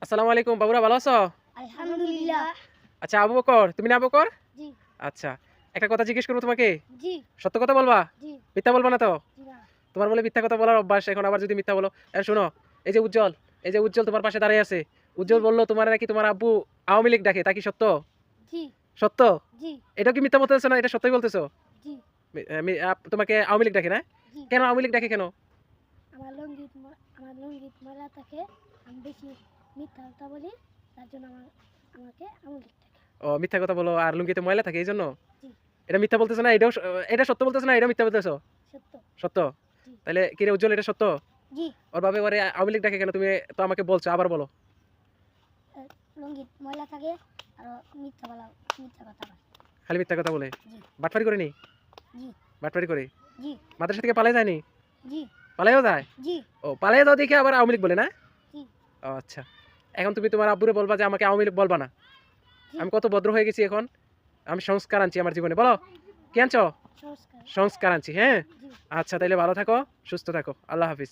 আসসালামু আলাইকুম বাবুরা, ভালো আছো? আলহামদুলিল্লাহ। আচ্ছা আবু বকর, তুমি না আবু বকর? জি আচ্ছা, একটা কথা জিজ্ঞেস করবো তোমাকে, জি সত্য কথা বলবা? জি মিথ্যা বলবা না তো? জি না তোমার বলে মিথ্যা কথা বলার অভ্যাস, এখন আবার যদি মিথ্যা বলো। শোনো, এই যে উজ্জ্বল, এই যে উজ্জ্বল তোমার পাশে দাঁড়িয়ে আছে, উজ্জ্বল জি বললো তোমার নাকি তোমার আব্বু আওয়ামী লীগ ডাকে, তা কি সত্য? জি সত্য? জি এটা কি মিথ্যা বলতেছো না, এটা সত্যই বলতেছো? জি তোমাকে আওয়ামী লীগ ডাকে না? জি কেন আওয়ামী লীগ ডাকে কেন? আমার লঙ্গিত ময়লা থাকে। আমি বেশি মিথ্যা কথা বলি, তার জন্য আমাকে আমলিক থাকে। ও, মিথ্যা কথা বলো আর লুঙ্গিতে ময়লা থাকে এই জন্য? জি এটা মিথ্যা বলতেছো না, এটাও এটা সত্য বলতেছো না, এটা মিথ্যা বলতেছো? সত্য। সত্য? জি তাহলে কি রে উজ্জ্বল, এটা সত্য? জি ওর বাবা ওরে আওয়ামী লীগ ডাকে কেন, তুমি তো আমাকে বলছো, আবার বলো। লঙ্গিত ময়লা থাকে আর মিথ্যা কথা বলে। খালি মিথ্যা কথা বলে? জি বাটপারি করে নি? জি বাটপারি করে? জি মাদ্রাসা থেকে পালাই যায়নি? জি পালাইও যায়? জি ও, পালাই যাও দেখে আবার আওয়ামী লীগ বলে না? জি ও আচ্ছা, এখন তুমি তোমার আব্বুরে বলবা যে আমাকে আওয়ামী লীগ বলবা না। জি আমি কত ভদ্র হয়ে গেছি এখন, আমি সংস্কার আনছি আমার জীবনে। বলো, কি আনছো? সংস্কার। সংস্কার আনছি, হ্যাঁ। জি আচ্ছা, তাইলে ভালো থাকো, সুস্থ থাকো, আল্লাহ হাফিজ।